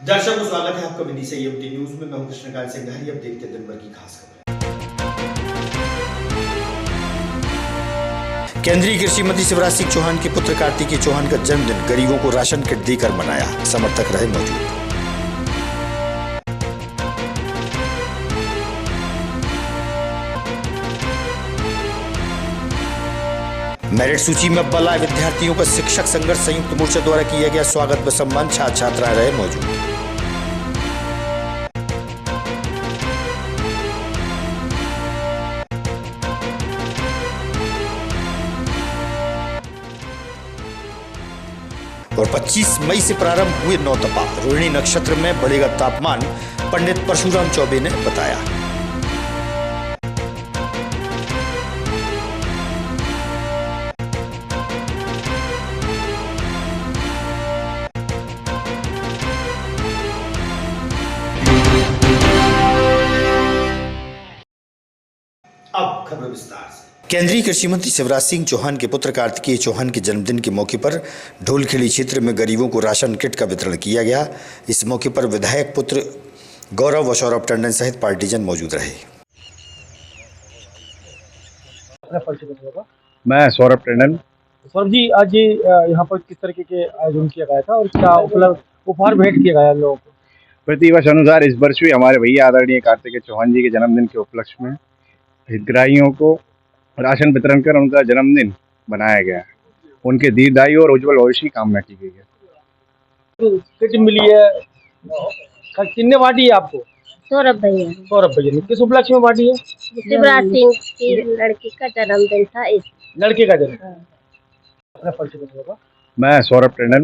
दर्शकों स्वागत है आपका विधि से यूटी न्यूज में। मैं हूं कृष्णकांत सिंह। अब देखते हैं दिन भर की खास खबरें। केंद्रीय कृषि मंत्री शिवराज सिंह चौहान के पुत्र कार्तिकेय चौहान का जन्मदिन गरीबों को राशन किट देकर मनाया, समर्थक रहे मौजूद। मेरिट सूची में अव्वल आए विद्यार्थियों का शिक्षक संघर्ष संयुक्त मोर्चा द्वारा किया गया स्वागत व सम्मान, छात्र छात्राएं रहे मौजूद। और 25 मई से प्रारंभ हुए नौतपा, रोहिणी नक्षत्र में बढ़ेगा तापमान, पंडित परशुराम चौबे ने बताया। अब खबर विस्तार से। केंद्रीय कृषि मंत्री शिवराज सिंह चौहान के पुत्र कार्तिकेय चौहान के जन्मदिन के मौके पर ढोलखेड़ी क्षेत्र में गरीबों को राशन किट का वितरण किया गया। इस मौके पर विधायक पुत्र गौरव व सौरभ टंडन सहित पार्टीजन मौजूद रहे। मैं सौरभ टंडन। सौरभ जी, आज यहाँ पर किस तरीके के आयोजन किया गया था और क्या उपहार भेंट किया गया लोगों को? प्रतिवर्ष अनुसार इस वर्ष भी हमारे भैया आदरणीय कार्तिकेय चौहान जी के जन्मदिन के उपलक्ष्य में हितग्राहियों को राशन वितरण कर उनका जन्मदिन बनाया गया। उनके दीर्घायु और उज्जवल भविष्य की कामना की गई है। किट मिली है, कितने बांटी है आपको? सौरभ भैया ने किस उपलक्ष्य में बांटी है? शिवराज सिंह की लड़की का जन्मदिन था, इस लड़के का जन्म। अपना परिचय बताइएगा। मैं सौरभ टंडन।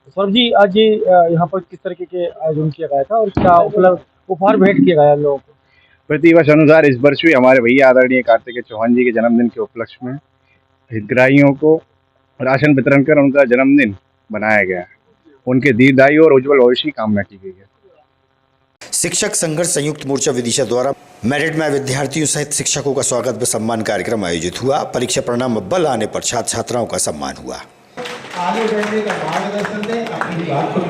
सौरभ जी, आज यहाँ पर किस तरीके के आयोजन किया गया था और क्या उपहार भेंट किया गया लोगों को? प्रतिवर्ष अनुसार इस वर्ष भी हमारे भैया आदरणीय कार्तिकेय चौहान जी के जन्मदिन के उपलक्ष्य में हितग्राहियों को राशन वितरण कर उनका जन्मदिन बनाया गया। उनके दीर्घायु और उज्जवल भविष्य की कामना की गई है। शिक्षक संघर्ष संयुक्त मोर्चा विदिशा द्वारा मेरिट में विद्यार्थियों सहित शिक्षकों का स्वागत व सम्मान कार्यक्रम आयोजित हुआ। परीक्षा परिणाम अव्वल आने पर छात्र छात्राओं का सम्मान हुआ। आगे बढ़ने का मार्गदर्शन दें, अपनी बात को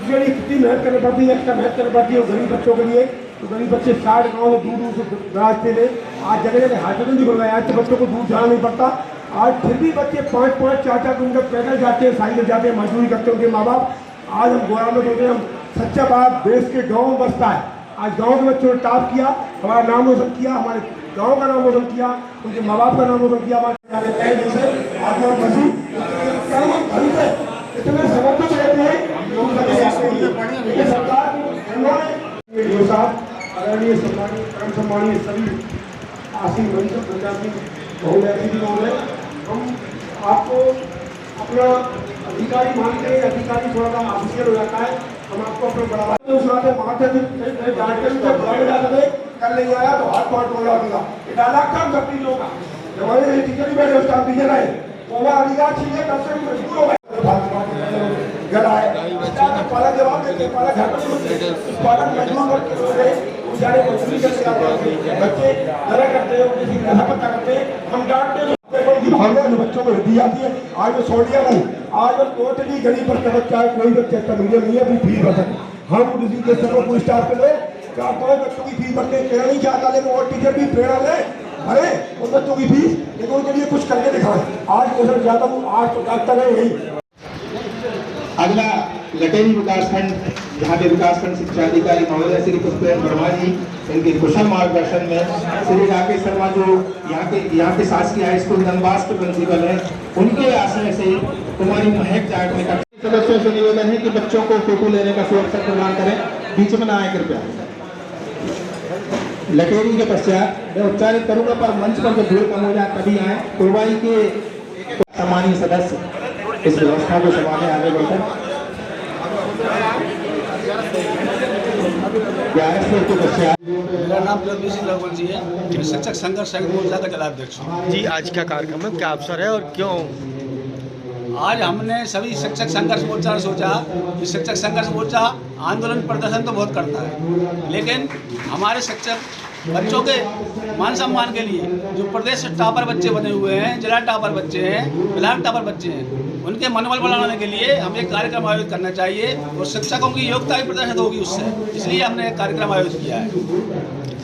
कितनी मेहनत करनी पड़ती है, एक्स्ट्रा मेहनत करनी पड़ती है गरीब बच्चों के लिए। तो गरीब बच्चे 60 गाँव से दूर दूर से रास्ते में आज जगह जगह हॉस्पिटल भी खुल गए। आज तो बच्चों को दूर जाना नहीं पड़ता। आज फिर भी बच्चे 5-5 4-4 किलोमीटर पैदल जाते हैं, साइकिल जाते हैं, मजदूरी करते हैं उनके माँ बाप। आज हम गोरा में सोचते हैं हम सच्चा बात देश के गाँव में बसता है। आज गाँव के बच्चों ने टॉप किया, हमारा नाम रोशन किया, हमारे गाँव का नाम रोशन किया, उनके माँ बाप का नाम रोशन किया। हमारे इतने समर्पित रहते हैं सरकार आदरणीय परम सम्मानीय सभी आसीन वंशज प्रजाति महोदय, हम आपको अपना अधिकारी मानते हैं। अधिकारी थोड़ा सा ऑफिशियल हो जाता है, हम आपको अपना बढ़ावा कर ले आया तो हाथ पाट बोला होगा। डायलॉग काम करती लोग हमारे टीचर भी बैठे स्टाफ टीचर है वो अधिकार छीने कब से मजबूर हो गए। गला है पाला जवाब देते पाला घर पर पाला मजबूर करके बेचारे मजबूरी करते बच्चे जरा करते हैं, किसी का पता करते हैं, हम डांटते हैं बच्चों को दी जाती है। आज मैं छोड़ दिया नहीं, आज मैं टोटली गरीब पर बच्चा है, कोई बच्चा तमीज नहीं है अभी फीस भर सकते। हम किसी के सब कोई स्टाफ पे ले क्या कोई बच्चों की फीस भरने कहना नहीं चाहता, लेकिन और टीचर भी प्रेरणा ले अरे उन बच्चों की फीस, लेकिन उनके लिए कुछ करके दिखाएं। आज क्वेश्चन जाता हूँ, आज तो डॉक्टर है यही। अगला लटेरी विकासखंड, यहाँ के विकासखंड शिक्षा अधिकारी महोदय श्री पुष्पेंद्र वर्मा जी, इनके कुशल मार्गदर्शन में श्री राकेश शर्मा जो यहाँ के शासकीय हाई स्कूल धनबाद के प्रिंसिपल हैं, उनके आश्रय से तुम्हारी महक जागने का सदस्यों से निवेदन है कि बच्चों को फोटो लेने का सुरक्षा प्रदान करें, बीच में ना आए कृपया। लटेरी के पश्चात मैं उच्चारित करूंगा पर मंच पर जब भीड़ कम हो जाए तभी आए। कुर्बाई के सम्मानीय सदस्य इस व्यवस्था को संभालने आगे बढ़कर 11 के पश्चात। मेरा नाम प्रवीण सिंह लवल जी है, मैं शिक्षक संघर्ष संघ मोर्चा का जिलाध्यक्ष हूँ। जी, आज क्या कार्यक्रम है, क्या अवसर है और क्यों? आज हमने सभी शिक्षक संघर्ष मोर्चा ने सोचा कि शिक्षक संघर्ष मोर्चा आंदोलन प्रदर्शन तो बहुत करता है, लेकिन हमारे शिक्षक बच्चों के मान सम्मान के लिए जो प्रदेश टॉपर बच्चे बने हुए हैं, जिला टॉपर बच्चे हैं, ब्लॉक टॉपर बच्चे हैं, उनके मनोबल बढ़ाने के लिए हमें एक कार्यक्रम आयोजित करना चाहिए और शिक्षकों की योग्यता भी प्रदर्शित होगी उससे, इसलिए हमने एक कार्यक्रम आयोजित किया है।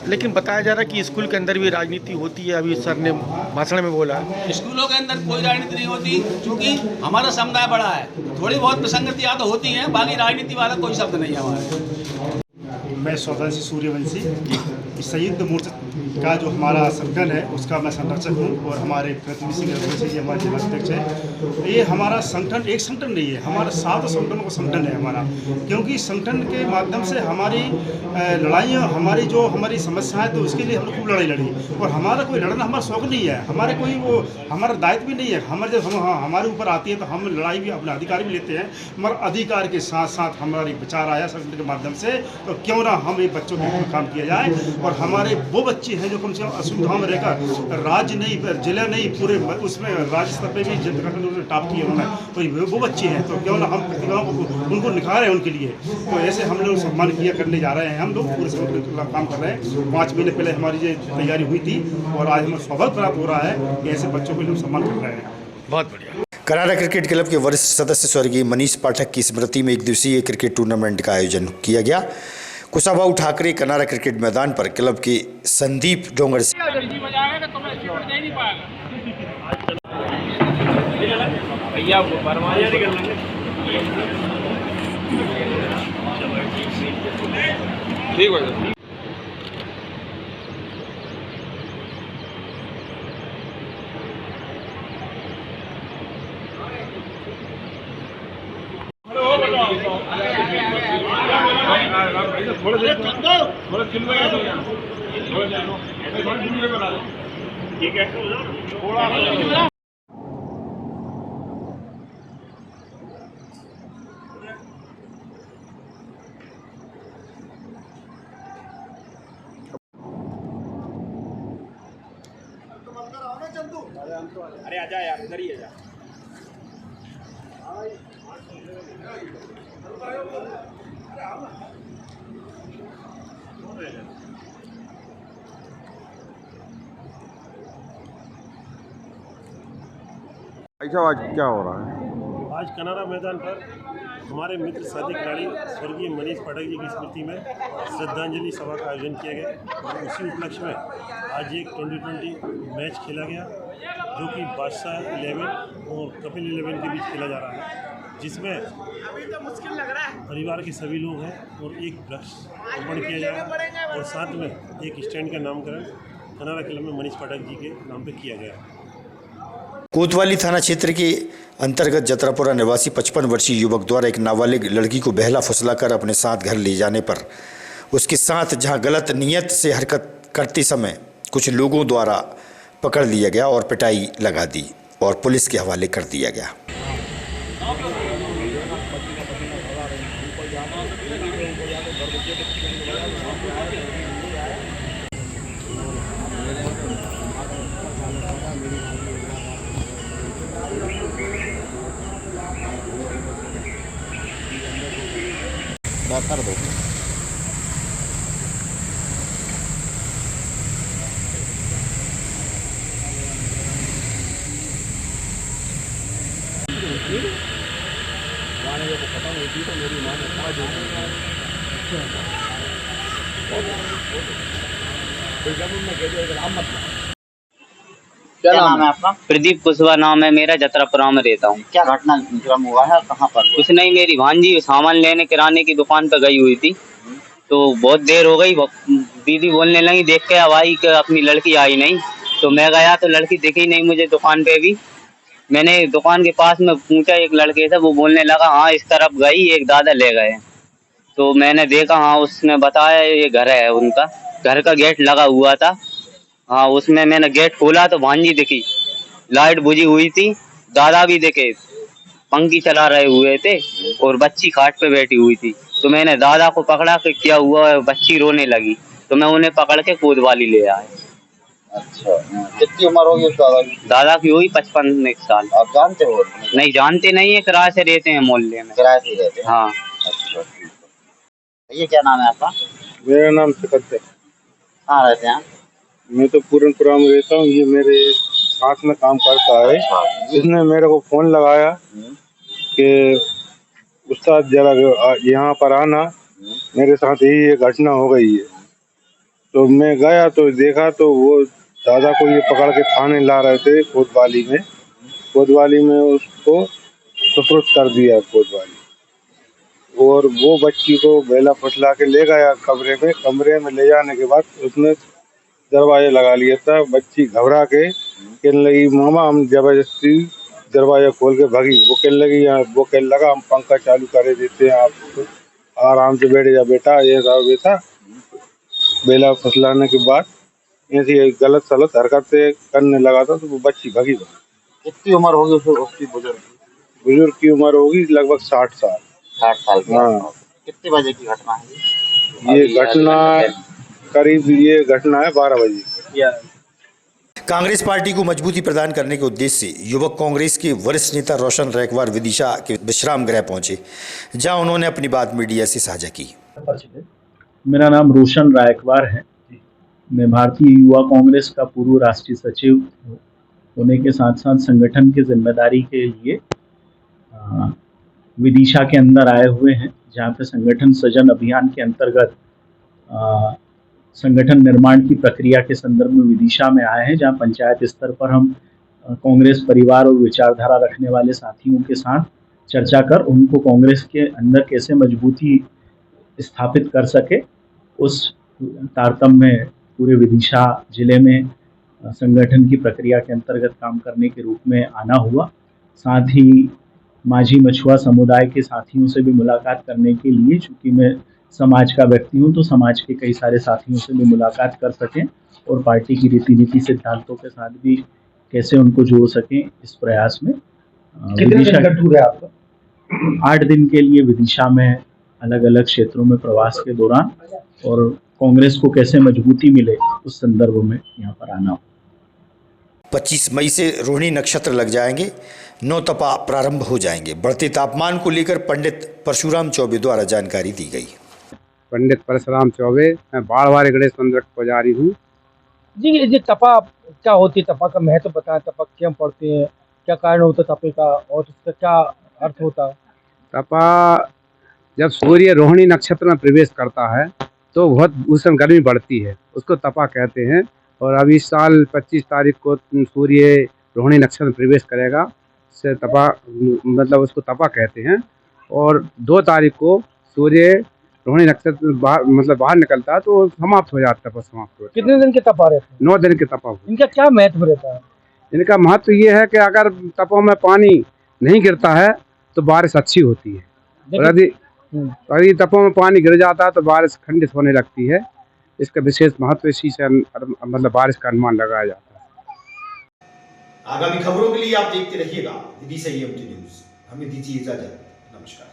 लेकिन बताया जा रहा है कि स्कूल के अंदर भी राजनीति होती है, अभी सर ने भाषण में बोला। स्कूलों के अंदर कोई राजनीति नहीं होती, क्योंकि हमारा समुदाय बड़ा है, थोड़ी बहुत विसंगतियाँ तो होती हैं, बाकी राजनीति वाला कोई शब्द नहीं है हमारे। मैं सौदासी सूर्यवंशी, इस संयुक्त मोर्चा का जो हमारा संगठन है उसका मैं संरक्षक हूँ और हमारे पृथ्वी सिंह रघुवंशी जी हमारे जिलाध्यक्ष है। ये हमारा संगठन एक संगठन नहीं है, हमारा 7 संगठनों का संगठन है हमारा, क्योंकि संगठन के माध्यम से हमारी लड़ाइयाँ, हमारी समस्याएं, तो उसके लिए हम लोग खूब लड़ाई लड़ी और हमारा कोई लड़ना हमारा शौक नहीं है, हमारे कोई वो हमारा दायित्व भी नहीं है। हमारे जब हमारे ऊपर आती है तो हम लड़ाई भी अपने अधिकार भी लेते हैं, मगर अधिकार के साथ साथ हमारी विचार आया संगठन के माध्यम से, तो क्यों ना हम एक बच्चों के लिए काम किया जाए और हमारे वो बच्चे हैं जो कम से कम असुविधाओं में रहकर राज्य नहीं, जिला नहीं, पूरे उसमें राज्य स्तर पर भी जिन टॉप किए उन्होंने, तो वो बच्चे हैं, तो क्यों ना हम प्रतिभाओं को उनको निखारें उनके लिए। तो ऐसे हम लोग सम्मान किया करने जा रहे हैं, हम लोग पूरे संगठन काम कर रहे हैं। 5 महीने पहले हमारी ये तैयारी हुई थी और आज हमें सौभाग्य प्राप्त हो रहा है कि ऐसे बच्चों के लिए सम्मान कर रहे हैं। बहुत बढ़िया। कनारा क्रिकेट क्लब के वरिष्ठ सदस्य स्वर्गीय मनीष पाठक की स्मृति में 1 दिवसीय क्रिकेट टूर्नामेंट का आयोजन किया गया। कुशाभाऊ ठाकरे कनारा क्रिकेट मैदान पर क्लब के संदीप डोंगर से अरे आजा यार, इधर ही आजा। अच्छा, आज क्या हो रहा है? आज कनारा मैदान पर हमारे मित्र साथी खिलाड़ी स्वर्गीय मनीष पाठक जी की स्मृति में श्रद्धांजलि सभा का आयोजन किया गया और उसी उपलक्ष्य में आज एक 2020 मैच खेला गया जो कि बादशाह 11 और कपिल 11 के बीच खेला जा रहा है, जिसमें परिवार के सभी लोग हैं और एक वृक्ष रोपण किया जा रहा है और साथ में एक स्टैंड का नामकरण कनारा क्लब में मनीष पाठक जी के नाम पर किया गया है। कोतवाली थाना क्षेत्र के अंतर्गत जतरापुरा निवासी 55 वर्षीय युवक द्वारा एक नाबालिग लड़की को बहला फुसलाकर अपने साथ घर ले जाने पर उसके साथ जहां गलत नीयत से हरकत करते समय कुछ लोगों द्वारा पकड़ लिया गया और पिटाई लगा दी और पुलिस के हवाले कर दिया गया। कर दो। क्या नाम है आपका? प्रदीप कुशवाहा नाम है मेरा, जतरापुरा में रहता हूँ। क्या घटनाक्रम हुआ है, कहाँ पर? कुछ नहीं, मेरी भांजी सामान लेने किराने की दुकान पर गई हुई थी, तो बहुत देर हो गई, दीदी बोलने लगी देख के अब आई कि अपनी लड़की आई नहीं, तो मैं गया तो लड़की दिखी नहीं मुझे दुकान पे भी। मैंने दुकान के पास में पूछा एक लड़के से, वो बोलने लगा हाँ इस तरफ गई, एक दादा ले गए। तो मैंने देखा, हाँ उसने बताया ये घर है उनका, घर का गेट लगा हुआ था। हाँ उसमें मैंने गेट खोला तो भांजी दिखी, लाइट बुझी हुई थी, दादा भी दिखे पंखी चला रहे हुए थे और बच्ची खाट पे बैठी हुई थी। तो मैंने दादा को पकड़ा कि क्या हुआ, बच्ची रोने लगी, तो मैं उन्हें पकड़ के कोतवाली ले आया। अच्छा, कितनी उम्र होगी उस दादा की? दादा की हुई 55 साल। आप जानते हो? नहीं जानते नहीं है, किराए से रहते हैं मोहल्ले में। किराए से रहते हैं? हाँ। अच्छा, ये क्या नाम है आपका? मेरा नाम सिकंदर। कहाँ रहते हैं? मैं तो पूरनपुरा में रहता हूँ। ये मेरे साथ में काम करता है। इसने मेरे को फोन लगाया कि उस्ताद जरा यहाँ पर आना, मेरे साथ ये घटना हो गई है। तो मैं गया तो देखा तो वो दादा को ये पकड़ के थाने ला रहे थे कोतवाली में उसको सुपुर्द कर दिया कोतवाली। और वो बच्ची को बेला फुसला के ले गया कमरे में ले जाने के बाद उसने दरवाजा लगा लिया था। बच्ची घबरा के कहने लगी मामा हम जबरदस्ती दरवाजा खोल के भागी। वो कहने लगी वो कहने लगा हम पंखा चालू कर देते हैं, आप आराम से बैठ जा बेटा। ये बेटा बेला फुसलाने के बाद ऐसी गलत सलत हरकतें करने लगा था तो वो बच्ची भागी। कितनी उम्र होगी उसकी? बुजुर्ग की उम्र होगी लगभग 60 साल। 60 साल की। हाँ। कितने बजे की घटना है? ये घटना है 12 बजे। कांग्रेस पार्टी को मजबूती प्रदान करने के उद्देश्य से युवक कांग्रेस के वरिष्ठ नेता रोशन रैकवार विदिशा के विश्राम गृह पहुंचे, जहां उन्होंने अपनी बात मीडिया से साझा की। मेरा नाम रोशन रायकवार है। मैं भारतीय युवा कांग्रेस का पूर्व राष्ट्रीय सचिव होने के साथ साथ संगठन की जिम्मेदारी के लिए विदिशा के अंदर आए हुए हैं, जहाँ पे संगठन सृजन अभियान के अंतर्गत संगठन निर्माण की प्रक्रिया के संदर्भ में विदिशा में आए हैं, जहाँ पंचायत स्तर पर हम कांग्रेस परिवार और विचारधारा रखने वाले साथियों के साथ चर्चा कर उनको कांग्रेस के अंदर कैसे मजबूती स्थापित कर सके, उस तारतम्य में पूरे विदिशा जिले में संगठन की प्रक्रिया के अंतर्गत काम करने के रूप में आना हुआ। साथ ही माझी मछुआ समुदाय के साथियों से भी मुलाकात करने के लिए, चूँकि मैं समाज का व्यक्ति हूँ तो समाज के कई सारे साथियों से भी मुलाकात कर सकें और पार्टी की रीति नीति सिद्धांतों के साथ भी कैसे उनको जोड़ सकें, इस प्रयास में कितने दिन का टूर है आपका? 8 दिन के लिए विदिशा में अलग अलग क्षेत्रों में प्रवास के दौरान, और कांग्रेस को कैसे मजबूती मिले उस संदर्भ में यहाँ पर आना हो। 25 मई से रोहिणी नक्षत्र लग जाएंगे, 9 तपा प्रारंभ हो जाएंगे। बढ़ते तापमान को लेकर पंडित परशुराम चौबे द्वारा जानकारी दी गई। पंडित परशुराम चौबे, मैं बाढ़वारी गणेश मंदिर पुजारी हूँ। जी, ये तपा क्या होती है? तपा का महत्व बताएं। तपा क्यों पढ़ते हैं, क्या कारण होता है तपा का, और उसका क्या अर्थ होता है? तपा जब सूर्य रोहिणी नक्षत्र में प्रवेश करता है तो बहुत भीषण गर्मी बढ़ती है, उसको तपा कहते हैं। और अब इस साल 25 तारीख को सूर्य रोहिणी नक्षत्र में प्रवेश करेगा, से तपा मतलब उसको तपा कहते हैं। और 2 तारीख को सूर्य रोहिणी नक्षत्र बाहर निकलता है तो समाप्त हो जाता है। समाप्त हो। कितने दिन के तपा रहते हैं? 9 दिन के तपा। इनका क्या महत्व रहता है? इनका महत्व ये है कि अगर तपों में पानी नहीं गिरता है तो बारिश अच्छी होती है, और यदि तपों में पानी गिर जाता है तो बारिश खंडित होने लगती है। इसका विशेष महत्व इसी से मतलब बारिश का अनुमान लगाया जाता है। आगामी खबरों के लिए आप देखते रहिएगा विदिशा EMT न्यूज। हमें दीजिए इजाजत। नमस्कार।